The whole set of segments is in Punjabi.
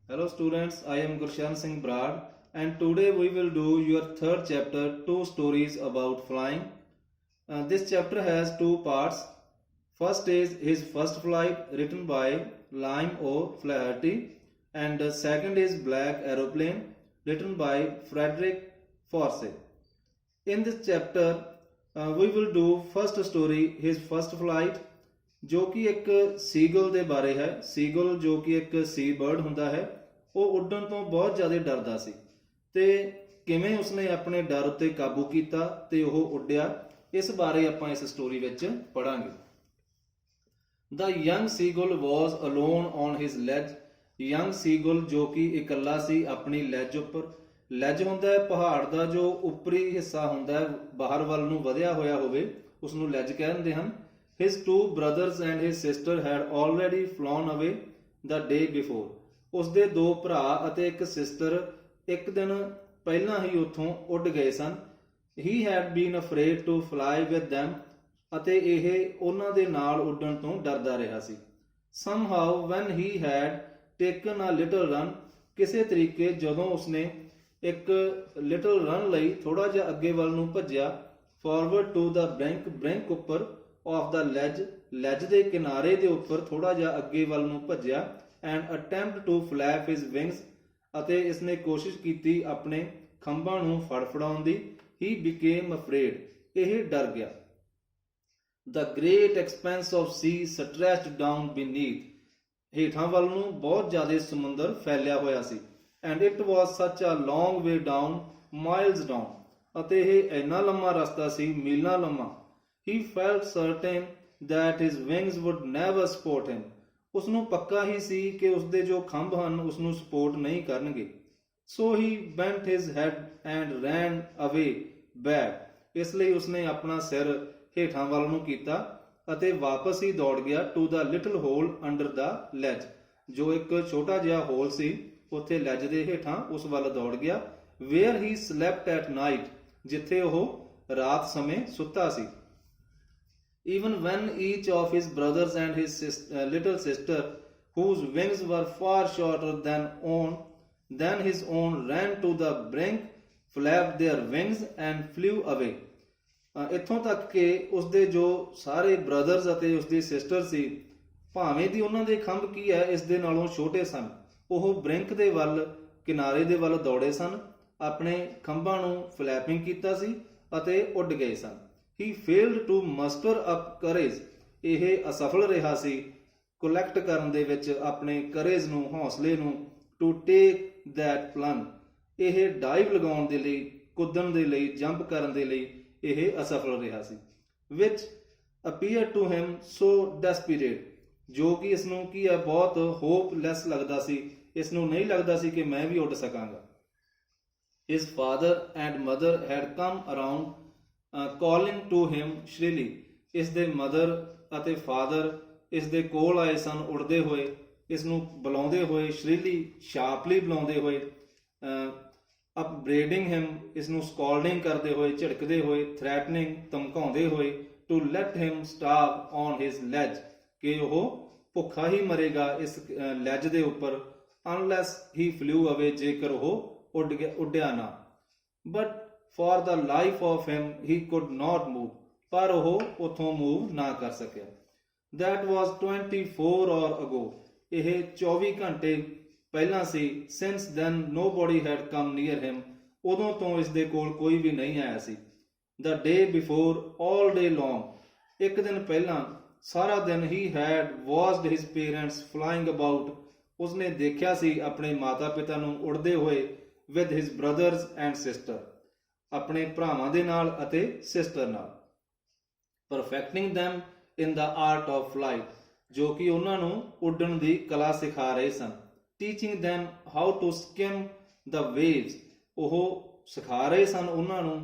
Hello students, I am Gurshan Singh Brad and today we will do your third chapter, two stories about flying. This chapter has two parts. First is his first flight written by Lime O. Flaherty and second is Black Aeroplane written by Frederick Forsyth. In this chapter we will do first story his first flight ਜੋ ਕਿ ਇੱਕ ਸੀਗਲ ਦੇ ਬਾਰੇ ਹੈ। ਸੀਗਲ ਜੋ ਕਿ ਇੱਕ ਸੀ ਬਰਡ ਹੁੰਦਾ ਹੈ, ਉਹ ਉੱਡਣ ਤੋਂ ਬਹੁਤ ਜ਼ਿਆਦਾ ਡਰਦਾ ਸੀ ਤੇ ਕਿਵੇਂ ਉਸਨੇ ਆਪਣੇ ਡਰ ਉੱਤੇ ਕਾਬੂ ਕੀਤਾ ਤੇ ਉਹ ਉੱਡਿਆ, ਇਸ ਬਾਰੇ ਆਪਾਂ ਇਸ ਸਟੋਰੀ ਵਿੱਚ ਪੜਾਂਗੇ। The young seagull was alone on his ledge. Young seagull ਜੋ ਕਿ ਇਕੱਲਾ ਸੀ ਆਪਣੀ ਲੈਜ ਉੱਪਰ। ਲੈਜ ਹੁੰਦਾ ਹੈ ਪਹਾੜ ਦਾ ਜੋ ਉੱਪਰੀ ਹਿੱਸਾ ਹੁੰਦਾ ਹੈ, ਬਾਹਰ ਵੱਲ ਨੂੰ ਵਧਿਆ ਹੋਇਆ ਹੋਵੇ, ਉਸ ਨੂੰ ਲੈਜ ਕਹਿੰਦੇ ਹਨ। His two brothers and his sister had already flown away the day before. ਉਸਦੇ ਦੋ ਭਰਾ ਅਤੇ ਇੱਕ ਸਿਸਟਰ ਇੱਕ ਦਿਨ ਪਹਿਲਾਂ ਹੀ ਉੱਥੋਂ ਉੱਡ ਗਏ ਸਨ। He had been afraid to fly with them. ਅਤੇ ਇਹ ਉਹਨਾਂ ਦੇ ਨਾਲ ਉੱਡਣ ਤੋਂ ਡਰਦਾ ਰਿਹਾ ਸੀ। Somehow when he had taken a little run, ਕਿਸੇ ਤਰੀਕੇ ਜਦੋਂ ਉਸਨੇ ਇੱਕ little run ਲਈ ਥੋੜਾ ਜਿਹਾ ਅੱਗੇ ਵੱਲ ਨੂੰ ਭੱਜਿਆ, forward to the brink ਉੱਪਰ of the ledge ਦੇ ਕਿਨਾਰੇ ਦੇ ਉੱਪਰ ਥੋੜਾ ਜਿਹਾ ਅੱਗੇ ਵੱਲ ਨੂੰ ਭੱਜਿਆ and attempt to flap his wings, ਅਤੇ ਇਸਨੇ ਕੋਸ਼ਿਸ਼ ਕੀਤੀ ਆਪਣੇ ਖੰਭਾਂ ਨੂੰ ਫੜਫੜਾਉਣ ਦੀ। He became afraid, ਇਹ ਡਰ ਗਿਆ। The great expanse of sea stretched down beneath, ਹੇਠਾਂ ਵੱਲ ਨੂੰ ਬਹੁਤ ਜ਼ਿਆਦਾ ਸਮੁੰਦਰ ਫੈਲਿਆ ਹੋਇਆ ਸੀ। And it was such a long way down, miles down, ਅਤੇ ਇਹ ਇੰਨਾ ਲੰਮਾ ਰਸਤਾ ਸੀ, ਮੀਲਾਂ ਲੰਮਾ। He felt certain that his wings would never support him. ਉਸਨੂੰ ਪੱਕਾ ਹੀ ਸੀ ਕਿ ਉਸਦੇ ਜੋ ਖੰਭ ਹਨ ਉਸਨੂੰ ਸਪੋਰਟ ਨਹੀਂ ਕਰਨਗੇ। So he bent his head and ran away back. ਇਸ ਲਈ ਉਸਨੇ ਆਪਣਾ ਸਿਰ ਹੇਠਾਂ ਵੱਲ ਨੂੰ ਕੀਤਾ ਅਤੇ ਵਾਪਸ ਹੀ ਦੌੜ ਗਿਆ to the little hole under the ledge. ਜੋ ਇੱਕ ਛੋਟਾ ਜਿਹਾ ਹੋਲ ਸੀ ਉੱਥੇ ਲੈਜ ਦੇ ਹੇਠਾਂ, ਉਸ ਵੱਲ ਦੌੜ ਗਿਆ। Where he slept at night, ਜਿੱਥੇ ਉਹ ਰਾਤ ਸਮੇਂ ਸੁੱਤਾ ਸੀ। Even when each of his brothers and his little sister, whose wings were far shorter than his own, ran to the brink, flapped their wings and flew away. ਇੱਥੋਂ ਤੱਕ ਕਿ ਉਸਦੇ ਜੋ ਸਾਰੇ ਬ੍ਰਦਰਸ ਅਤੇ ਉਸਦੀ ਸਿਸਟਰ ਸੀ, ਭਾਵੇਂ ਦੀ ਉਹਨਾਂ ਦੇ ਖੰਭ ਕੀ ਹੈ ਇਸ ਦੇ ਨਾਲੋਂ ਛੋਟੇ ਸਨ, ਉਹ ਬ੍ਰਿੰਕ ਦੇ ਵੱਲ, ਕਿਨਾਰੇ ਦੇ ਵੱਲ ਦੌੜੇ ਸਨ, ਆਪਣੇ ਖੰਭਾਂ ਨੂੰ ਫਲੈਪਿੰਗ ਕੀਤਾ ਸੀ ਅਤੇ ਉੱਡ ਗਏ ਸਨ। He failed to muster up courage. ਇਹ ਅਸਫਲ ਰਿਹਾ ਸੀ ਕਲੈਕਟ ਕਰਨ ਦੇ ਵਿੱਚ ਆਪਣੇ ਕਰੇਜ ਨੂੰ, ਹੌਸਲੇ ਨੂੰ। To take that plunge, ਇਹ ਡਾਈਵ ਲਗਾਉਣ ਦੇ ਲਈ, ਕੁੱਦਣ ਦੇ ਲਈ, ਜੰਪ ਕਰਨ ਦੇ ਲਈ ਇਹ ਅਸਫਲ ਰਿਹਾ ਸੀ। Which appeared to him so desperate, ਜੋ ਕਿ ਇਸ ਨੂੰ ਕੀ ਹੈ ਬਹੁਤ ਹੋਪਲੈਸ ਲੱਗਦਾ ਸੀ, ਇਸ ਨੂੰ ਨਹੀਂ ਲੱਗਦਾ ਸੀ ਕਿ ਮੈਂ ਵੀ ਉੱਡ ਸਕਾਂਗਾ। His father and mother had come around, calling to him shrilly. ਇਸ ਦੇ ਮਦਰ ਅਤੇ ਫਾਦਰ ਇਸ ਦੇ ਕੋਲ ਆਏ ਸਨ ਉੜਦੇ ਹੋਏ, ਇਸ ਨੂੰ ਬੁਲਾਉਂਦੇ ਹੋਏ, shrilly sharply ਬੁਲਾਉਂਦੇ ਹੋਏ, upbraiding him, ਇਸ ਨੂੰ scalding ਕਰਦੇ ਹੋਏ, ਝਿੜਕਦੇ ਹੋਏ, threatening ਧਮਕਾਉਂਦੇ ਹੋਏ, to let him starve on his ledge, ਕਿ ਉਹ ਭੁੱਖਾ ਹੀ ਮਰੇਗਾ ਇਸ ਲੈਜ ਦੇ ਉੱਪਰ, unless he flew away, ਜੇਕਰ ਉਹ ਉੱਡਿਆ ਨਾ। But for the life of him he could not move, ਪਰ ਉਹ ਉਥੋਂ ਮੂਵ ਨਾ ਕਰ ਸਕਿਆ। That was 24 hours ago, ਇਹ 24 ਘੰਟੇ ਪਹਿਲਾਂ ਸੀ। Since then nobody had come near him, ਉਦੋਂ ਤੋਂ ਇਸ ਦੇ ਕੋਲ ਕੋਈ ਵੀ ਨਹੀਂ ਆਇਆ ਸੀ। The day before, all day long, ਇੱਕ ਦਿਨ ਪਹਿਲਾਂ ਸਾਰਾ ਦਿਨ he had watched his parents flying about, ਉਸਨੇ ਦੇਖਿਆ ਸੀ ਆਪਣੇ ਮਾਤਾ ਪਿਤਾ ਨੂੰ ਉੜਦੇ ਹੋਏ with his brothers and sister, ਆਪਣੇ ਭਰਾਵਾਂ ਦੇ ਨਾਲ ਅਤੇ ਸਿਸਟਰ ਨਾਲ। Perfecting them in the art of flight, ਜੋ ਕਿ ਉਹਨਾਂ ਨੂੰ ਉੱਡਣ ਦੀ ਕਲਾ ਸਿਖਾ ਰਹੇ ਸਨ। Teaching them how to skim the waves, ਉਹ ਸਿਖਾ ਰਹੇ ਸਨ ਉਹਨਾਂ ਨੂੰ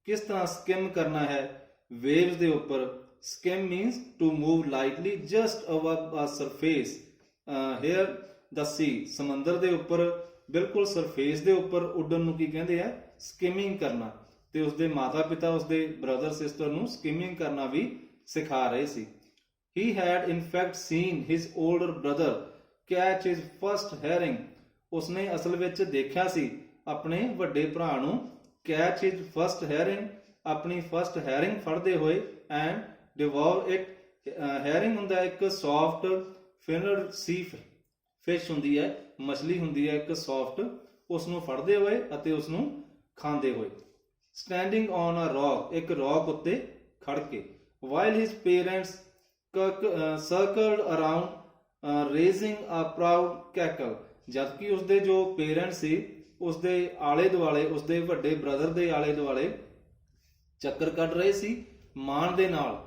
ਕਿਸ ਤਰ੍ਹਾਂ ਸਕਿਮ ਕਰਨਾ ਹੈ ਵੇਵਸ ਦੇ ਉੱਪਰ। Skim means to move lightly just above a surface. Here the sea, ਸਮੁੰਦਰ ਦੇ ਉੱਪਰ ਬਿਲਕੁਲ ਸਰਫੇਸ ਦੇ ਉੱਪਰ ਉੱਡਣ ਨੂੰ ਕੀ ਕਹਿੰਦੇ ਆ? ਸਕਿਮਿੰਗ ਕਰਨਾ। ਤੇ ਉਸਦੇ ਮਾਤਾ ਪਿਤਾ ਉਸਦੇ ਬ੍ਰਦਰ ਸਿਸਟਰ ਨੂੰ ਸਕਿਮਿੰਗ ਕਰਨਾ ਵੀ ਸਿਖਾ ਰਹੇ ਸੀ। He had in fact seen his older brother catch his first herring. ਉਸਨੇ ਅਸਲ ਵਿੱਚ ਦੇਖਿਆ ਸੀ ਆਪਣੇ ਵੱਡੇ ਭਰਾ ਨੂੰ ਕੈਚ ਹਿਜ ਫਸਟ ਹੈਰਿੰਗ, ਆਪਣੀ ਫਸਟ ਹੈਰਿੰਗ ਫੜਦੇ ਹੋਏ, ਐਂਡ ਡਿਵੋਰ ਇਟ। ਹੈਰਿੰਗ ਹੁੰਦਾ ਇੱਕ ਸੌਫਟ ਫਿਨਡ ਸੀ ਫਿਸ਼ ਹੁੰਦੀ ਹੈ, ਮਛਲੀ ਹੁੰਦੀ ਹੈ ਇੱਕ ਸੌਫਟ, ਉਸ ਨੂੰ ਫੜਦੇ ਹੋਏ ਅਤੇ ਉਸ ਨੂੰ ਖਾਂਦੇ ਹੋਏ। ਸਟੈਂਡਿੰਗ ਔਨ ਅ ਰੌਕ, ਇੱਕ ਰੌਕ ਉੱਤੇ ਖੜ ਕੇ। While his parents circled around raising a proud cackle, ਜਦਕਿ ਉਸਦੇ ਜੋ ਪੇਰੈਂਟਸ ਸੀ ਉਸਦੇ ਆਲੇ ਦੁਆਲੇ, ਉਸਦੇ ਵੱਡੇ ਬ੍ਰਦਰ ਦੇ ਆਲੇ ਦੁਆਲੇ ਚੱਕਰ ਕੱਢ ਰਹੇ ਸੀ ਮਾਣ ਦੇ ਨਾਲ,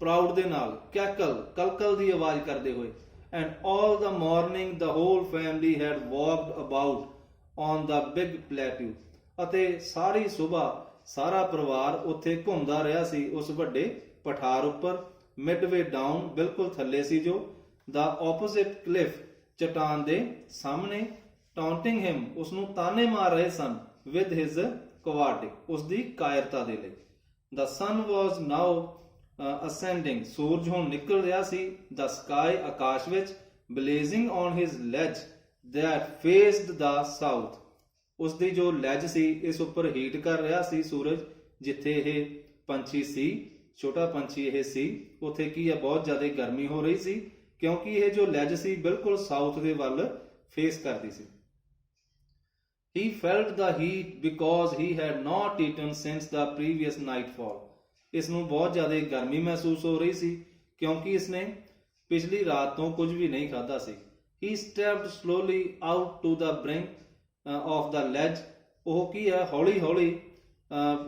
ਪ੍ਰਾਊਡ ਦੇ ਨਾਲ, ਕੈਕਲ ਕਲਕਲ ਦੀ ਆਵਾਜ਼ ਕਰਦੇ ਹੋਏ। And all the morning the whole family had walked about on the big plateau, ਅਤੇ ਸਾਰੀ ਸੁਬਾਹ ਸਾਰਾ ਪਰਿਵਾਰ ਉੱਥੇ ਘੁੰਮਦਾ ਰਿਹਾ ਸੀ ਉਸ ਵੱਡੇ ਪਠਾਰ ਉੱਪਰ। ਮਿਡਵੇ ਡਾਊਨ, ਬਿਲਕੁਲ ਥੱਲੇ ਸੀ ਜੋ, ਦਾ ਆਪੋਜ਼ਿਟ ਕਲਿਫ, ਚਟਾਨ ਦੇ ਸਾਹਮਣੇ। ਟਾਉਂਟਿੰਗ ਹਿਮ, ਉਸ ਨੂੰ ਤਾਨੇ ਮਾਰ ਰਹੇ ਸਨ, ਵਿਦ ਹਿਜ਼ ਕਵਾਰਡਿਕ, ਉਸ ਦੀ ਕਾਇਰਤਾ ਦੇ ਲਈ। ਦ ਸਨ ਵਾਜ਼ ਨਾਓ ਅਸੈਂਡਿੰਗ, ਸੂਰਜ ਹੁਣ ਨਿਕਲ ਰਿਹਾ ਸੀ। ਦ ਸਕਾਈ, ਆਕਾਸ਼ ਵਿੱਚ। Blazing on his ledge that faced the south, ਉਸ ਦੀ ਜੋ ਲੈਜ ਸੀ ਇਸ ਉੱਪਰ ਹੀਟ ਕਰ ਰਿਹਾ ਸੀ ਸੂਰਜ, ਜਿੱਥੇ ਇਹ ਪੰਛੀ ਸੀ, ਛੋਟਾ ਪੰਛੀ ਇਹ ਸੀ, ਉੱਥੇ ਕੀ ਹੈ ਬਹੁਤ ਜ਼ਿਆਦਾ ਗਰਮੀ ਹੋ ਰਹੀ ਸੀ, ਕਿਉਂਕਿ ਇਹ ਜੋ ਲੈਜ ਸੀ ਬਿਲਕੁਲ ਸਾਊਥ ਦੇ ਵੱਲ ਫੇਸ ਕਰਦੀ ਸੀ। He felt the heat because he had not eaten since the previous nightfall, ਇਸ ਨੂੰ ਬਹੁਤ ਜ਼ਿਆਦਾ ਗਰਮੀ ਮਹਿਸੂਸ ਹੋ ਰਹੀ ਸੀ ਕਿਉਂਕਿ ਇਸਨੇ ਪਿਛਲੀ ਰਾਤ ਤੋਂ ਕੁਝ ਵੀ ਨਹੀਂ ਖਾਧਾ ਸੀ। He stepped slowly out to the brink of the ledge, ਉਹ ਕੀ ਹੈ ਹੌਲੀ ਹੌਲੀ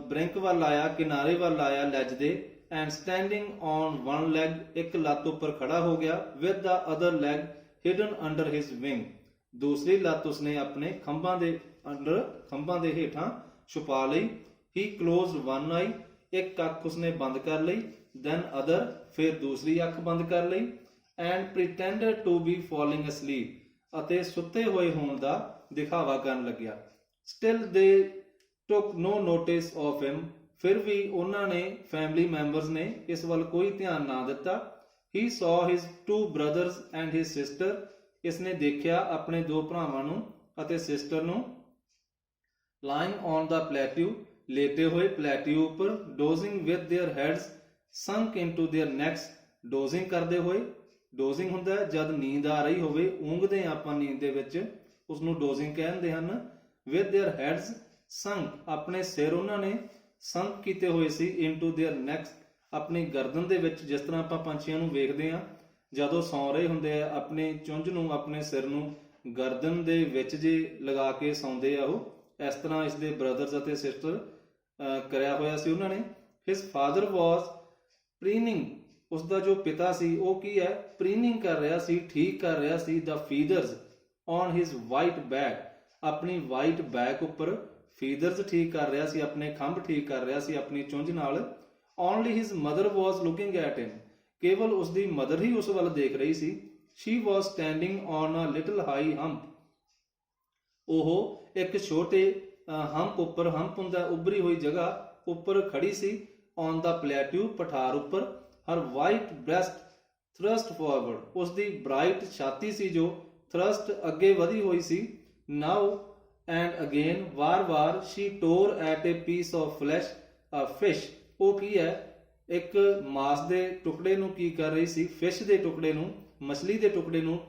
ਬ੍ਰਿੰਕ ਵੱਲ ਆਇਆ, ਕਿਨਾਰੇ ਵੱਲ ਆਇਆ ਲੈਜ ਦੇ। And standing on one leg, ਇੱਕ ਲੱਤ ਉੱਪਰ ਖੜਾ ਹੋ ਗਿਆ। With the other leg hidden under his wing, ਦੂਸਰੀ ਲੱਤ ਉਸਨੇ ਆਪਣੇ ਖੰਭਾਂ ਦੇ ਅੰਡਰ, ਖੰਭਾਂ ਦੇ ਹੇਠਾਂ ਛੁਪਾ ਲਈ। ਹੀ ਕਲੋਜ਼ਡ ਵਨ ਆਈ, ਇੱਕ ਅੱਖ ਉਸਨੇ ਬੰਦ ਕਰ ਲਈ। ਦੈਨ ਅਦਰ, ਫਿਰ ਦੂਸਰੀ ਅੱਖ ਬੰਦ ਕਰ ਲਈ। ਐਂਡ ਪ੍ਰੀਟੈਂਡਡ ਟੂ ਬੀ ਫਾਲਿੰਗ ਅਸਲੀਪ, ਅਤੇ ਸੁੱਤੇ ਹੋਏ ਹੋਣ ਦਾ ਦਿਖਾਵਾ ਕਰਨ ਲੱਗਿਆ। ਸਟਿਲ ਦੇ ਟੁਕ ਨੋ ਨੋਟਿਸ ਆਫ ਹਿਮ, ਫਿਰ ਵੀ ਉਹਨਾਂ ਨੇ, ਫੈਮਿਲੀ ਮੈਂਬਰਸ ਨੇ ਇਸ ਵੱਲ ਕੋਈ ਧਿਆਨ ਨਾ ਦਿੱਤਾ। He saw his two brothers and his sister, ਇਸਨੇ ਦੇਖਿਆ ਆਪਣੇ ਦੋ ਭਰਾਵਾਂ ਨੂੰ ਅਤੇ ਸਿਸਟਰ ਨੂੰ। ਲਾਈਂਗ ਔਨ ਦਾ ਪਲੇਟਿਊ, ਲੇਟੇ ਹੋਏ ਪਲੇਟਿਊ ਉੱਪਰ। Dozing with their heads sunk into their necks, dozing ਕਰਦੇ ਹੋਏ। ਡੋਜ਼ਿੰਗ ਹੁੰਦਾ ਹੈ ਜਦ ਨੀਂਦ ਆ ਰਹੀ ਹੋਵੇ, ਊਂਘਦੇ ਆਪਾਂ ਨੀਂਦ ਦੇ ਵਿੱਚ, ਉਸ ਨੂੰ ਡੋਜ਼ਿੰਗ ਕਹਿੰਦੇ ਹਨ। ਵਿਦ देयर ਹੈਡਸ ਸੰਕ, ਆਪਣੇ ਸਿਰ ਉਹਨਾਂ ਨੇ ਸੰਕ ਕੀਤੇ ਹੋਏ ਸੀ। ਇਨਟੂ देयर ਨੈਕਸ, ਆਪਣੀ ਗਰਦਨ ਦੇ ਵਿੱਚ, ਜਿਸ ਤਰ੍ਹਾਂ ਆਪਾਂ ਪੰਛੀਆਂ ਨੂੰ ਵੇਖਦੇ ਹਾਂ ਜਦੋਂ ਸੌਂ ਰਹੇ ਹੁੰਦੇ ਆ, ਆਪਣੇ ਚੁੰਝ ਨੂੰ, ਆਪਣੇ ਸਿਰ ਨੂੰ ਗਰਦਨ ਦੇ ਵਿੱਚ ਜੇ ਲਗਾ ਕੇ ਸੌਂਦੇ ਆ, ਉਹ ਇਸ ਤਰ੍ਹਾਂ ਇਸਦੇ ਬ੍ਰਦਰਸ ਅਤੇ ਸਿਸਟਰ ਕਰਿਆ ਹੋਇਆ ਸੀ ਉਹਨਾਂ ਨੇ। ਹਿਸ ਫਾਦਰ ਵਾਜ਼ ਪ੍ਰੀਨਿੰਗ, ਉਸਦਾ ਜੋ ਪਿਤਾ ਸੀ ਉਹ ਕੀ ਹੈ ਪ੍ਰੀਨਿੰਗ ਕਰ ਰਿਹਾ ਸੀ, ਠੀਕ ਕਰ ਰਿਹਾ ਸੀ। ਦ ਫੀਦਰਸ ਔਨ ਹਿਜ਼ ਵਾਈਟ ਬੈਕ, ਆਪਣੀ ਵਾਈਟ ਬੈਕ ਉੱਪਰ ਫੀਦਰਸ ਠੀਕ ਕਰ ਰਿਹਾ ਸੀ, ਆਪਣੇ ਖੰਭ ਠੀਕ ਕਰ ਰਿਹਾ ਸੀ ਆਪਣੀ ਚੁੰਝ ਨਾਲ। Only his mother was looking at him, ਕੇਵਲ ਉਸਦੀ ਮਦਰ ਹੀ ਉਸ ਵੱਲ ਦੇਖ ਰਹੀ ਸੀ। She was standing on a little high hump, ਉਹ ਇੱਕ ਛੋਟੇ ਹੰਪ ਉੱਪਰ, ਹੰਪ ਹੁੰਦਾ ਉੱਭਰੀ ਹੋਈ ਜਗ੍ਹਾ ਉੱਪਰ ਖੜੀ ਸੀ। ਔਨ ਦਾ ਪਲੇਟਿਊ, ਪਠਾਰ ਉੱਪਰ। ਹਰ ਵਾਈਟ ਬ੍ਰੈਸਟ ਥਰਸਟ ਫਾਰਵਰਡ, ਉਸਦੀ ਬ੍ਰਾਈਟ ਛਾਤੀ ਸੀ ਜੋ ਥਰਸਟ ਅੱਗੇ ਵਧੀ ਹੋਈ ਸੀ। ਨਾਓ ਐਂਡ ਅਗੇਨ, ਵਾਰ-ਵਾਰ। She tore at a piece of flesh a fish, ਉਹ ਕੀ ਹੈ ਇੱਕ ਮਾਸ ਦੇ ਟੁਕੜੇ ਨੂੰ ਕੀ ਕਰ ਰਹੀ ਸੀ, ਫਿਸ਼ ਦੇ ਟੁਕੜੇ ਨੂੰ, ਮਛਲੀ ਦੇ ਟੁਕੜੇ ਨੂੰ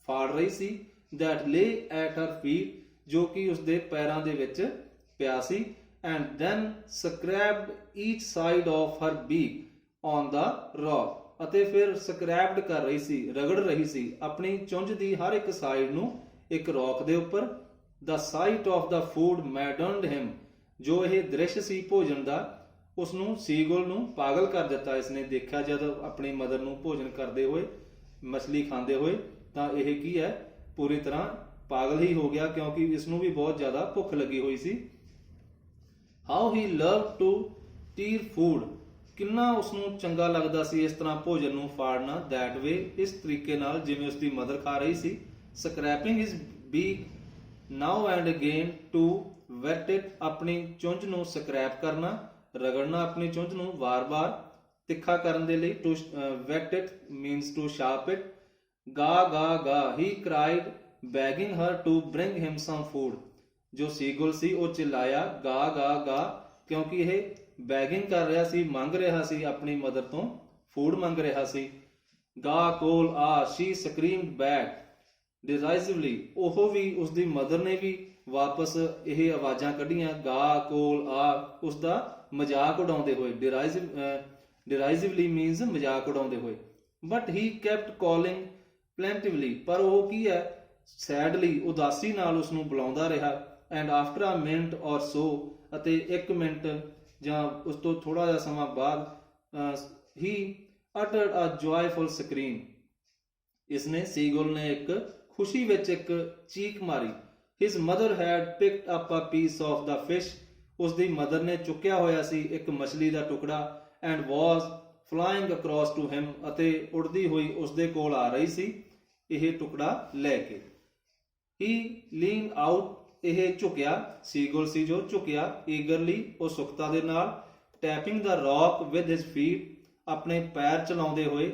ਫਾੜ ਰਹੀ ਸੀ। That lay at her feet, ਜੋ ਕਿ ਉਸਦੇ ਪੈਰਾਂ ਦੇ ਵਿੱਚ ਪਿਆ ਸੀ। And then scraped each side of her beak on the rock, ਅਤੇ ਫਿਰ ਸਕ੍ਰੈਪਡ ਕਰ ਰਹੀ ਸੀ, ਰਗੜ ਰਹੀ ਸੀ ਆਪਣੀ ਚੁੰਝ ਦੀ ਹਰ ਇੱਕ ਸਾਈਡ ਨੂੰ ਇੱਕ ਰੌਕ ਦੇ ਉੱਪਰ। ਦ ਸਾਈਟ ਆਫ ਦ ਫੂਡ ਮੈਡਨਡ ਹਿਮ, ਜੋ ਇਹ ਦ੍ਰਿਸ਼ ਸੀ ਭੋਜਨ ਦਾ, ਉਸ ਨੂੰ, ਸੀਗੁਲ ਨੂੰ ਪਾਗਲ ਕਰ ਦਿੱਤਾ। ਇਸਨੇ ਦੇਖਿਆ ਜਦ ਆਪਣੀ ਮਦਰ ਨੂੰ ਭੋਜਨ ਕਰਦੇ ਹੋਏ, ਮਛਲੀ ਖਾਂਦੇ ਹੋਏ, ਤਾਂ ਇਹ ਕੀ ਹੈ ਪੂਰੀ ਤਰ੍ਹਾਂ ਪਾਗਲ ਹੀ ਹੋ ਗਿਆ ਕਿਉਂਕਿ ਇਸ ਨੂੰ ਵੀ ਬਹੁਤ ਜ਼ਿਆਦਾ ਭੁੱਖ ਲੱਗੀ ਹੋਈ ਸੀ। How he loved to tear food, ਕਿੰਨਾ ਉਸ ਨੂੰ ਚੰਗਾ ਲੱਗਦਾ ਸੀ ਇਸ ਤਰ੍ਹਾਂ ਭੋਜਨ ਨੂੰ ਫਾੜਨਾ। ਦੈਟ ਵੇ, ਇਸ ਤਰੀਕੇ ਨਾਲ ਜਿਵੇਂ ਉਸਦੀ ਮਦਰ ਖਾ ਰਹੀ ਸੀ। Scraping his beak now and again to whet it, ਆਪਣੀ ਚੁੰਝ ਨੂੰ ਸਕ੍ਰੈਪ ਕਰਨਾ, ਰਗੜਨਾ ਆਪਣੀ ਚੁੰਝ ਨੂੰ ਵਾਰ-ਵਾਰ ਤਿੱਖਾ ਕਰਨ ਦੇ ਲਈ। To whet it means to sharp it. ਗਾ ਗਾ ਗਾ, he cried begging her to bring him some food. ਜੋ ਸੀਗੁਲ ਸੀ ਉਹ ਚਿल्लाया ਗਾ ਗਾ ਗਾ, ਕਿਉਂਕਿ ਇਹ ਬੈਗਿੰਗ ਕਰ ਰਿਹਾ ਸੀ, ਮੰਗ ਰਿਹਾ ਸੀ ਆਪਣੀ ਮਦਰ ਤੋਂ, ਫੂਡ ਮੰਗ ਰਿਹਾ ਸੀ। ਗਾ ਕੋਲ ਆ, she screamed back derisively, ਉਹ ਵੀ ਉਸਦੀ ਮਦਰ ਨੇ ਵੀ ਵਾਪਸ ਇਹ ਆਵਾਜ਼ਾਂ ਕੱਢੀਆਂ, ਗਾ ਕੋਲ ਆ, ਉਸਦਾ ਮਜ਼ਾਕ ਉਡਾਉਂਦੇ ਹੋਏ। derisively means ਮਜ਼ਾਕ ਉਡਾਉਂਦੇ ਹੋਏ। but he kept calling plaintively, ਪਰ ਉਹ ਕੀ ਹੈ, ਸੈਡਲੀ, ਉਦਾਸੀ ਨਾਲ ਉਸ ਨੂੰ ਬੁਲਾਉਂਦਾ ਰਿਹਾ। and after a minute or so, ਅਤੇ 1 ਮਿੰਟ ਜਾਂ ਉਸ ਤੋਂ ਥੋੜਾ ਜਿਹਾ ਸਮਾਂ ਬਾਅਦ he uttered a joyful scream, ਇਸਨੇ ਸੀਗੁਲ ਨੇ ਇੱਕ ਖੁਸ਼ੀ ਵਿੱਚ ਇੱਕ ਚੀਕ ਮਾਰੀ। his mother had picked up a piece of the fish, ਉਸਦੀ ਮਦਰ ਨੇ ਚੁੱਕਿਆ ਹੋਇਆ ਸੀ ਇੱਕ ਮਛਲੀ ਦਾ ਟੁਕੜਾ, and was flying across to him, ਅਤੇ ਉੜਦੀ ਹੋਈ ਉਸਦੇ ਕੋਲ ਆ ਰਹੀ ਸੀ ਇਹ ਟੁਕੜਾ ਲੈ ਕੇ। he leaned out, ਇਹ ਝੁਕਿਆ, ਸੀਗੁਲ ਸੀ ਜੋ ਝੁਕਿਆ, eagerly, ਉਹ ਸੁਖਤਾ ਦੇ ਨਾਲ, tapping the rock with his feet, ਆਪਣੇ ਪੈਰ ਚਲਾਉਂਦੇ ਹੋਏ,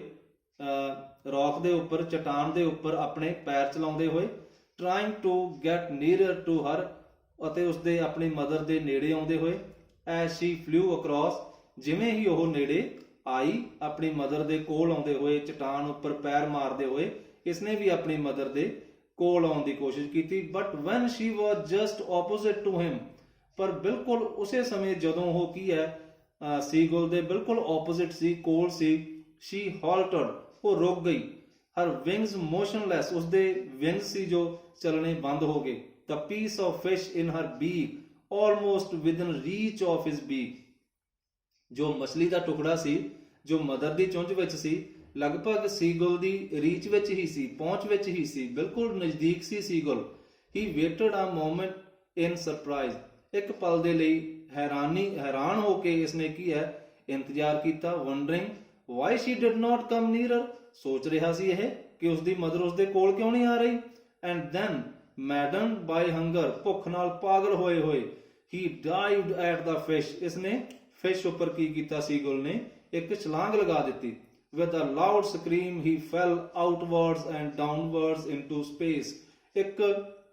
ਰੌਕ ਦੇ ਉੱਪਰ, ਚਟਾਨ ਦੇ ਉੱਪਰ ਆਪਣੇ ਪੈਰ ਚਲਾਉਂਦੇ ਹੋਏ, trying to get nearer to her, ਅਤੇ ਉਸਦੇ ਆਪਣੀ ਮਦਰ ਦੇ ਨੇੜੇ ਆਉਂਦੇ ਹੋਏ, as she flew across, ਜਿਵੇਂ ਹੀ ਉਹ ਨੇੜੇ ਆਈ ਆਪਣੀ ਮਦਰ ਦੇ ਕੋਲ ਆਉਂਦੇ ਹੋਏ, ਚਟਾਨ ਉੱਪਰ ਪੈਰ ਮਾਰਦੇ ਹੋਏ, ਇਸਨੇ ਵੀ ਆਪਣੀ ਮਦਰ ਦੇ ਕੋਲ ਆਉਣ ਦੀ ਕੋਸ਼ਿਸ਼ ਕੀਤੀ। But when she was just opposite to him, ਪਰ ਬਿਲਕੁਲ ਉਸੇ ਸਮੇਂ ਜਦੋਂ ਉਹ ਕੀ ਹੈ ਸੀਗੁਲ ਦੇ ਬਿਲਕੁਲ ਆਪੋਜ਼ਿਟ ਸੀ, ਕੋਲ ਸੀ, ਸ਼ੀ ਹਾਲਟਡ, ਉਹ ਰੁਕ ਗਈ। ਹਰ ਵਿੰਗਸ ਮੋਸ਼ਨਲੈਸ, ਉਸਦੇ ਵਿੰਗਸ ਸੀ ਜੋ ਚੱਲਣੇ ਬੰਦ ਹੋ ਗਏ। The piece of fish in her beak almost within reach of his beak, ਜੋ ਮਛਲੀ ਦਾ ਟੁਕੜਾ ਸੀ ਜੋ ਮਦਰ ਦੀ ਚੁੰਝ ਵਿੱਚ ਸੀ, ਲਗਭਗ ਸੀਗੁਲ ਦੀ ਰੀਚ ਵਿੱਚ ਹੀ ਸੀ, ਪਹੁੰਚ ਵਿੱਚ ਹੀ ਸੀ, ਬਿਲਕੁਲ ਨਜ਼ਦੀਕ ਸੀ ਸੀਗੁਲ। ਹੀ ਵੇਟਡ ਅ ਮੋਮੈਂਟ ਇਨ ਸਰਪ੍ਰਾਈਜ਼, ਇੱਕ ਪਲ ਦੇ ਲਈ ਹੈਰਾਨ ਹੋ ਕੇ ਇਸਨੇ ਕੀ ਹੈ ਇੰਤਜ਼ਾਰ ਕੀਤਾ। Wondering why she did not come nearer, ਸੋਚ ਰਿਹਾ ਸੀ ਇਹ ਕਿ ਉਸਦੀ ਮਦਰ ਉਸਦੇ ਕੋਲ ਕਿਉਂ ਨਹੀਂ ਆ ਰਹੀ। ਐਂਡ ਦੈਨ ਮੈਡਨ ਬਾਈ ਹੰਗਰ, ਭੁੱਖ ਨਾਲ ਪਾਗਲ ਹੋਏ ਹੋਏ, ਹੀ ਡਾਈਵਡ ਐਟ ਦਾ ਫਿਸ਼, ਇਸਨੇ ਫਿਸ਼ ਉੱਪਰ ਕੀ ਕੀਤਾ, ਸੀਗੁਲ ਨੇ ਇੱਕ ਛਲਾਂਗ ਲਗਾ ਦਿੱਤੀ। with a loud scream he fell outwards and downwards into space, ਇੱਕ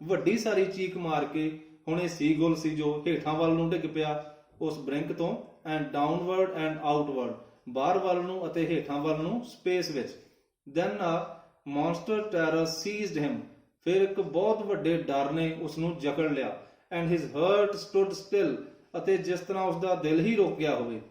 ਵੱਡੀ ਸਾਰੀ ਚੀਕ ਮਾਰ ਕੇ ਹੁਣ ਇਹ ਸੀਗੁਲ ਸੀ ਜੋ ਹੇਠਾਂ ਵੱਲ ਨੂੰ ਡਿੱਗ ਪਿਆ ਉਸ ਬ੍ਰਿੰਕ ਤੋਂ, and downward and outward, ਬਾਹਰ ਵੱਲ ਨੂੰ ਅਤੇ ਹੇਠਾਂ ਵੱਲ ਨੂੰ ਸਪੇਸ ਵਿੱਚ। then a monster terror seized him, ਫਿਰ ਇੱਕ ਬਹੁਤ ਵੱਡੇ ਡਰ ਨੇ ਉਸ ਨੂੰ ਜਕੜ ਲਿਆ। and his heart stood still, ਅਤੇ ਜਿਸ ਤਰ੍ਹਾਂ ਉਸਦਾ ਦਿਲ ਹੀ ਰੁਕ ਗਿਆ ਹੋਵੇ।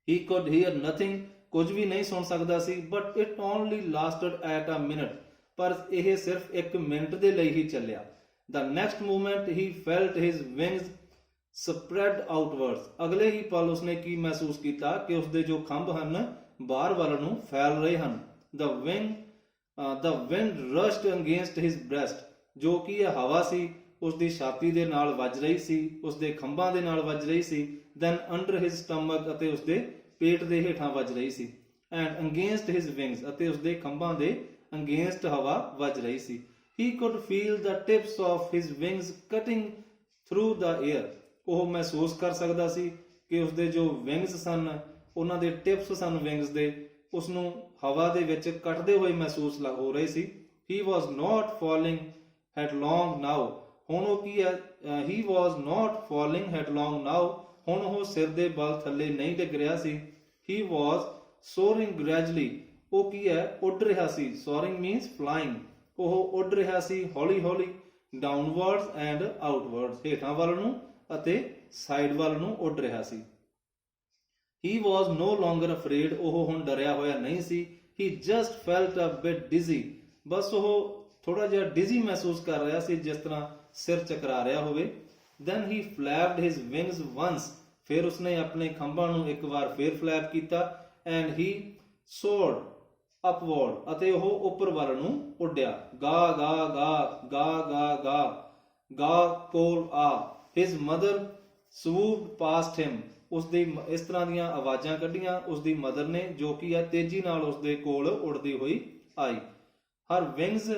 he could hear nothing, ਕੁਝ ਵੀ ਨਹੀਂ ਸੁਣ ਸਕਦਾ ਸੀ। but it only lasted at a minute, ਪਰ ਇਹ ਸਿਰਫ 1 ਮਿੰਟ ਦੇ ਲਈ ਹੀ ਚੱਲਿਆ। the next moment he felt his wings spread outwards, ਅਗਲੇ ਹੀ ਪਲ ਉਸਨੇ ਕੀ ਮਹਿਸੂਸ ਕੀਤਾ ਕਿ ਉਸਦੇ ਜੋ ਖੰਭ ਹਨ ਬਾਹਰ ਵੱਲ ਨੂੰ ਫੈਲ ਰਹੇ ਹਨ। the wind rushed against his breast, ਜੋ ਕਿ ਇਹ ਹਵਾ ਸੀ ਉਸਦੀ ਛਾਤੀ ਦੇ ਨਾਲ ਵੱਜ ਰਹੀ ਸੀ, ਉਸਦੇ ਖੰਭਾਂ ਦੇ ਨਾਲ ਵੱਜ ਰਹੀ ਸੀ। then under his stomach, ਅਤੇ ਉਸਦੇ ਪੇਟ ਦੇ ਹੇਠਾਂ ਵੱਜ ਰਹੀ ਸੀ। and against his wings, ਅਤੇ ਉਸਦੇ ਖੰਭਾਂ ਦੇ against ਹਵਾ ਵੱਜ ਰਹੀ ਸੀ। he could feel the tips of his wings cutting through the air, ਉਹ ਮਹਿਸੂਸ ਕਰ ਸਕਦਾ ਸੀ ਕਿ ਉਸਦੇ ਜੋ ਵਿੰਗਸ ਸਨ, ਉਹਨਾਂ ਦੇ ਟਿਪਸ ਸਨ ਵਿੰਗਸ ਦੇ, ਉਸ ਨੂੰ ਹਵਾ ਦੇ ਵਿੱਚ ਕੱਟਦੇ ਹੋਏ ਮਹਿਸੂਸ ਹੋ ਰਹੇ ਸੀ। he was not falling headlong now, ਹੁਣ ਉਹ ਕੀ ਹੈ, he was not falling headlong now, ਹੁਣ ਉਹ ਸਿਰ ਦੇ ਬਲ ਥੱਲੇ ਨਹੀਂ ਡਿੱਗ ਰਿਹਾ ਸੀ। he was soaring gradually, ਉਹ ਕੀ ਹੈ ਉੱਡ ਰਿਹਾ ਸੀ। soaring means flying, ਉਹ ਉੱਡ ਰਿਹਾ ਸੀ ਹੌਲੀ ਹੌਲੀ। downwards and outwards, ਹੇਠਾਂ ਵੱਲ ਨੂੰ ਅਤੇ ਸਾਈਡ ਵੱਲ ਨੂੰ ਉੱਡ ਰਿਹਾ ਸੀ। he was no longer afraid, ਉਹ ਹੁਣ ਡਰਿਆ ਹੋਇਆ ਨਹੀਂ ਸੀ। he just felt a bit dizzy, ਬਸ ਉਹ ਥੋੜਾ ਜਿਹਾ ਡਿਜ਼ੀ ਮਹਿਸੂਸ ਕਰ ਰਿਹਾ ਸੀ, ਜਿਸ ਤਰ੍ਹਾਂ ਸਿਰ ਚਕਰਾ ਰਿਹਾ ਹੋਵੇ। then he flapped his wings once, ਫਿਰ ਉਸਨੇ ਆਪਣੇ ਖੰਭਾਂ ਨੂੰ ਇੱਕ ਵਾਰ ਫਿਰ ਫਲੈਪ ਕੀਤਾ। and he soared upward, ਅਤੇ ਉਹ ਉੱਪਰ ਵੱਲ ਨੂੰ ਉੱਡਿਆ। ਗਾ ਗਾ ਗਾ ਗਾ ਗਾ ਗਾ ਗਾ ਕੋਲ ਆ, his mother swooped past him, ਉਸਦੀ ਇਸ ਤਰ੍ਹਾਂ ਦੀਆਂ ਆਵਾਜ਼ਾਂ ਕੱਢੀਆਂ ਉਸਦੀ ਮਦਰ ਨੇ, ਜੋ ਕਿ ਹੈ ਤੇਜ਼ੀ ਨਾਲ ਉਸਦੇ ਕੋਲ ਉੜਦੀ ਹੋਈ ਆਈ। her wings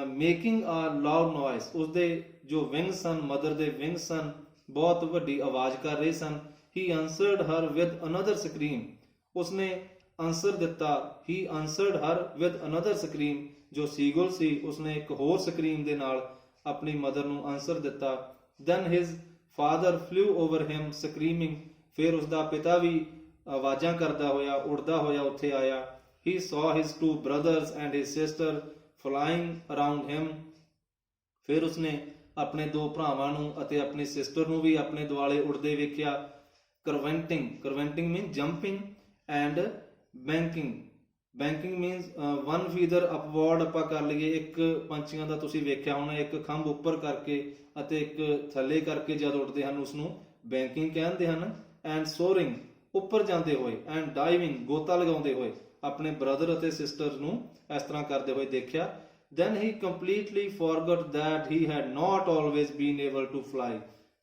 making a loud noise, ਉਸਦੇ ਜੋ ਵਿੰਗਸ ਸਨ, ਮਦਰ ਦੇ ਵਿੰਗਸ ਸਨ, ਬਹੁਤ ਵੱਡੀ ਆਵਾਜ਼ ਕਰ ਰਹੇ ਸਨ। he answered her with another scream, ਉਸਨੇ ਆਨਸਰ ਦਿੱਤਾ। he answered her with another scream, ਜੋ ਸੀਗਲ ਸੀ ਉਸਨੇ ਇੱਕ ਹੋਰ ਸਕਰੀਮ ਦੇ ਨਾਲ ਆਪਣੀ ਮਦਰ ਨੂੰ ਆਨਸਰ ਦਿੱਤਾ। then his father flew over him screaming, ਫਿਰ ਉਸਦਾ ਪਿਤਾ ਵੀ ਆਵਾਜ਼ਾਂ ਕਰਦਾ ਹੋਇਆ ਉੜਦਾ ਹੋਇਆ ਉੱਥੇ ਆਇਆ। he saw his two brothers and his sister flying around him, ਫਿਰ ਉਸਨੇ ਆਪਣੇ ਦੋ ਭਰਾਵਾਂ ਨੂੰ ਅਤੇ ਆਪਣੀ ਸਿਸਟਰ ਨੂੰ ਵੀ ਆਪਣੇ ਦੁਆਲੇ ਉੜਦੇ ਵੇਖਿਆ। Curvetting mean jumping and banking means one feather upward ਆਪਾਂ ਕਰ ਲਈਏ। ਇੱਕ ਪੰਛੀਆਂ ਦਾ ਤੁਸੀਂ ਵੇਖਿਆ ਹੋਣਾ, ਇੱਕ ਖੰਭ ਉੱਪਰ ਕਰਕੇ ਅਤੇ ਇੱਕ ਥੱਲੇ ਕਰਕੇ ਜਦ ਉੱਡਦੇ ਹਨ ਉਸਨੂੰ ਬੈਂਕਿੰਗ ਕਹਿੰਦੇ ਹਨ। ਐਂਡ ਸੋਰਿੰਗ ਉੱਪਰ ਜਾਂਦੇ ਹੋਏ, ਐਂਡ ਡਾਈਵਿੰਗ ਗੋਤਾ ਲਗਾਉਂਦੇ ਹੋਏ ਆਪਣੇ ਬ੍ਰਦਰ ਅਤੇ ਸਿਸਟਰ ਨੂੰ ਇਸ ਤਰ੍ਹਾਂ ਕਰਦੇ ਹੋਏ ਦੇਖਿਆ। then he completely forgot that he had not always been able to fly,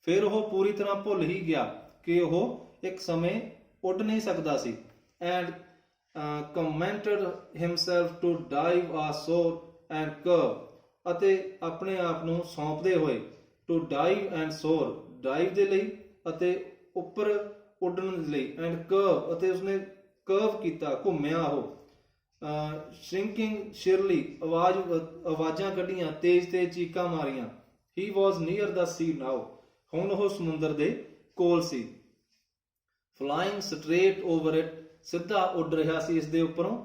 ਫਿਰ ਉਹ ਪੂਰੀ ਤਰ੍ਹਾਂ ਭੁੱਲ ਹੀ ਗਿਆ ਕਿ ਉਹ ਇੱਕ ਸਮੇਂ ਉੱਡ ਨਹੀਂ ਸਕਦਾ ਸੀ। and commended himself to dive a soar and curve, ਅਤੇ ਆਪਣੇ ਆਪ ਨੂੰ ਸੌਂਪਦੇ ਹੋਏ to dive and soar, dive ਦੇ ਲਈ ਅਤੇ ਉੱਪਰ ਉੱਡਣ ਦੇ ਲਈ, and curve ਅਤੇ ਉਸਨੇ curve ਕੀਤਾ, ਘੁੰਮਿਆ ਉਹ। shrinking surely, ਆਵਾਜ਼ਾਂ ਕੱਢੀਆਂ, ਤੇਜ਼ ਚੀਕਾਂ ਮਾਰੀਆਂ। he was near the sea now, ਹੁਣ ਉਹ ਸਮੁੰਦਰ ਦੇ ਕੋਲ ਸੀ। flying straight over it, ਸਿੱਧਾ ਉੱਡ ਰਿਹਾ ਸੀ ਇਸ ਦੇ ਉੱਪਰੋਂ।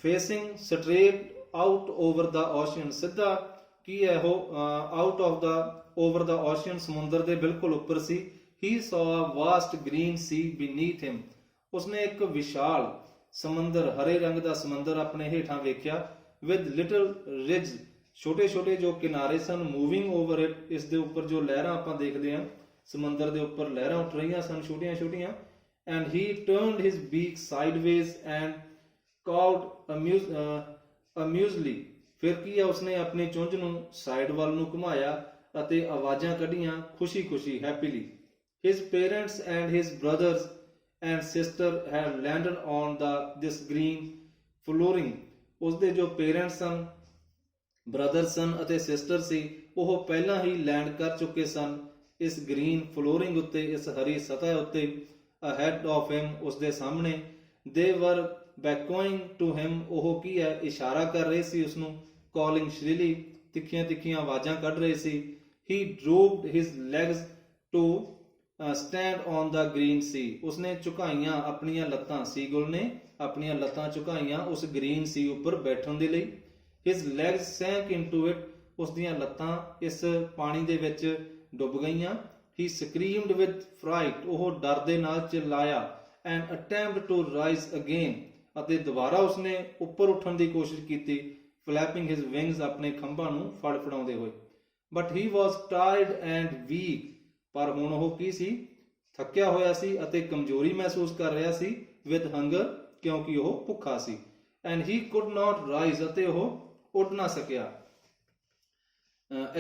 facing straight out over the ocean, ਸਿੱਧਾ ਕੀ ਹੈ ਉਹ out of the over the ocean, ਸਮੁੰਦਰ ਦੇ ਬਿਲਕੁਲ ਉੱਪਰ ਸੀ। he saw a vast green sea beneath him, ਉਸਨੇ ਇੱਕ ਵਿਸ਼ਾਲ ਸਮੁੰਦਰ, ਹਰੇ ਰੰਗ ਦਾ ਸਮੁੰਦਰ ਆਪਣੇ ਹੇਠਾਂ ਵੇਖਿਆ। with little ridges, ਛੋਟੇ ਜੋ ਕਿਨਾਰੇ ਸਨ। moving over it, ਇਸ ਦੇ ਉੱਪਰ ਜੋ ਲਹਿਰਾਂ ਆਪਾਂ ਦੇਖਦੇ ਹਾਂ, ਸਮੁੰਦਰ ਦੇ ਉੱਪਰ ਲਹਿਰਾਂ ਉੱਠ ਰਹੀਆਂ ਸਨ ਛੋਟੀਆਂ। and he turned his beak sideways and cawed amusedly, ਫਿਰ ਕੀ ਹੈ ਉਸਨੇ ਆਪਣੀ ਚੁੰਝ ਨੂੰ ਸਾਈਡ ਵੱਲ ਨੂੰ ਘੁਮਾਇਆ ਅਤੇ ਆਵਾਜ਼ਾਂ ਕੱਢੀਆਂ ਖੁਸ਼ੀ happily। his parents and his brothers and sister had landed on this green flooring, ਉਸਦੇ ਜੋ ਪੇਰੈਂਟਸ ਸਨ, ਬ੍ਰਦਰ ਸਨ ਅਤੇ ਸਿਸਟਰ ਸੀ, ਉਹ ਪਹਿਲਾਂ ਹੀ ਲੈਂਡ ਕਰ ਚੁੱਕੇ ਸਨ ਇਸ ਗ੍ਰੀਨ ਫਲੋਰਿੰਗ ਉੱਤੇ, ਇਸ ਹਰੀ ਸਤਹ ਉੱਤੇ। ahead of him, ਉਸਦੇ ਸਾਹਮਣੇ। they were beckoning to him, ਉਹ ਕੀ ਹੈ ਇਸ਼ਾਰਾ ਕਰ ਰਹੇ ਸੀ ਉਸਨੂੰ। calling shrilly, ਤਿੱਖੀਆਂ ਆਵਾਜ਼ਾਂ ਕੱਢ ਰਹੇ ਸੀ। he drooped his legs to stand on the green sea, ਉਸਨੇ ਝੁਕਾਈਆਂ ਆਪਣੀਆਂ ਲੱਤਾਂ, ਸੀਗਲ ਨੇ ਆਪਣੀਆਂ ਲੱਤਾਂ ਝੁਕਾਈਆਂ ਉਸ ਗ੍ਰੀਨ ਸੀ ਉੱਪਰ ਬੈਠਣ ਦੇ ਲਈ। his legs sank into it, ਉਸਦੀਆਂ ਲੱਤਾਂ ਇਸ ਪਾਣੀ ਦੇ ਵਿੱਚ ਡੁੱਬ ਗਈਆਂ। he screamed with fright, ਉਹ ਡਰ ਦੇ ਨਾਲ ਚਿল্ਲਾਇਆ। and attempted to rise again, ਅਤੇ ਦੁਬਾਰਾ ਉਸਨੇ ਉੱਪਰ ਉੱਠਣ ਦੀ ਕੋਸ਼ਿਸ਼ ਕੀਤੀ। flapping his wings, ਆਪਣੇ ਖੰਭਾਂ ਨੂੰ ਫੜਾਉਂਦੇ ਹੋਏ। but he was tired and weak, ਪਰ ਹੁਣ ਉਹ ਕੀ ਸੀ, ਥੱਕਿਆ ਹੋਇਆ ਸੀ ਅਤੇ ਕਮਜ਼ੋਰੀ ਮਹਿਸੂਸ ਕਰ ਰਿਹਾ ਸੀ। with hunger, ਕਿਉਂਕਿ ਉਹ ਭੁੱਖਾ ਸੀ। and he could not rise, ਅਤੇ ਉਹ ਉੱਡ ਨਾ ਸਕਿਆ।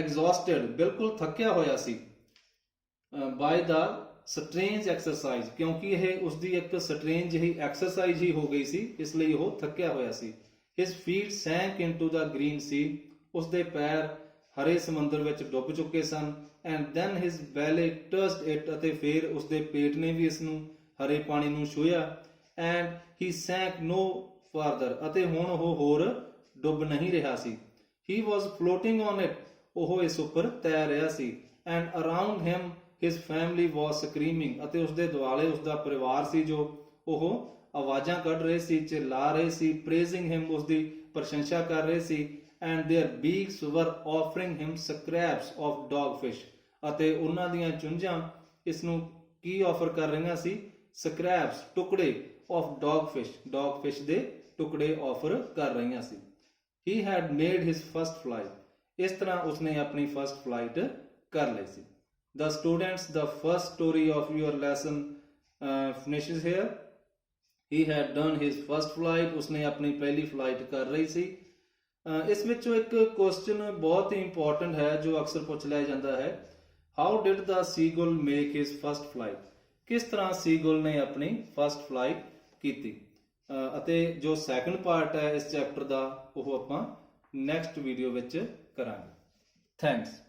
exhausted, ਬਿਲਕੁਲ ਥੱਕਿਆ ਹੋਇਆ ਸੀ। by the strange exercise, ਕਿਉਂਕਿ ਇਹ ਉਸਦੀ ਇੱਕ ਸਟਰੇਂਜ ਜਿਹੀ ਐਕਸਰਸਾਈਜ਼ ਹੀ ਹੋ ਗਈ ਸੀ, ਇਸ ਲਈ ਉਹ ਥੱਕਿਆ ਹੋਇਆ ਸੀ। his feet sank into the green sea, ਉਸਦੇ ਪੈਰ ਹਰੇ ਸਮੁੰਦਰ ਵਿੱਚ ਡੁੱਬ ਚੁੱਕੇ ਸਨ। and then his belly touched it, ਅਤੇ ਫਿਰ ਉਸਦੇ ਪੇਟ ਨੇ ਵੀ ਇਸ ਨੂੰ ਹਰੇ ਪਾਣੀ ਨੂੰ ਛੂਹਿਆ। and he sank no further, ਅਤੇ ਹੁਣ ਉਹ ਹੋਰ ਡੁੱਬ ਨਹੀਂ ਰਿਹਾ ਸੀ। he was floating on it, ਉਹ ਇਸ ਉੱਪਰ ਤੈਰ ਰਿਹਾ ਸੀ। and around him his family was screaming, ਅਤੇ ਉਸਦੇ ਦੁਆਲੇ ਉਸਦਾ ਪਰਿਵਾਰ ਸੀ ਜੋ ਉਹ ਆਵਾਜ਼ਾਂ ਕੱਢ ਰਹੇ ਸੀ, ਚਿल्ला ਰਹੇ ਸੀ। praising him, ਉਸਦੀ ਪ੍ਰਸ਼ੰਸਾ ਕਰ ਰਹੇ ਸੀ। and their beaks were offering him scraps of dogfish, ਅਤੇ ਉਹਨਾਂ ਦੀਆਂ ਚੁੰਝਾਂ ਇਸ ਨੂੰ ਕੀ ਆਫਰ ਕਰ ਰਹੀਆਂ ਸੀ, ਸਕ੍ਰੈਪਸ, ਟੁਕੜੇ of dogfish ਦੇ ਟੁਕੜੇ ਆਫਰ ਕਰ ਰਹੀਆਂ ਸੀ। he had made his first flight, ਇਸ ਤਰ੍ਹਾਂ ਉਸਨੇ ਆਪਣੀ ਫਸਟ ਫਲਾਈਟ ਕਰ ਲਈ ਸੀ। the students, the first story of your lesson finishes here. he had done his first flight, ਉਸਨੇ ਆਪਣੀ ਪਹਿਲੀ ਫਲਾਈਟ ਕਰ ਰਹੀ ਸੀ। ਇਸ ਵਿੱਚੋਂ ਇੱਕ ਕੁਐਸਚਨ ਬਹੁਤ ਹੀ ਇੰਪੋਰਟੈਂਟ ਹੈ ਜੋ ਅਕਸਰ ਪੁੱਛ ਲਿਆ ਜਾਂਦਾ ਹੈ। how did the seagull make his first flight, ਕਿਸ ਤਰ੍ਹਾਂ ਸੀਗਲ ਨੇ ਆਪਣੀ ਫਸਟ ਫਲਾਈਟ ਕੀਤੀ। ਅਤੇ ਜੋ ਸੈਕੰਡ ਪਾਰਟ ਹੈ ਇਸ ਚੈਪਟਰ ਦਾ ਉਹ ਆਪਾਂ ਨੈਕਸਟ ਵੀਡੀਓ ਵਿੱਚ ਕਰਾਂਗੇ। ਥੈਂਕਸ।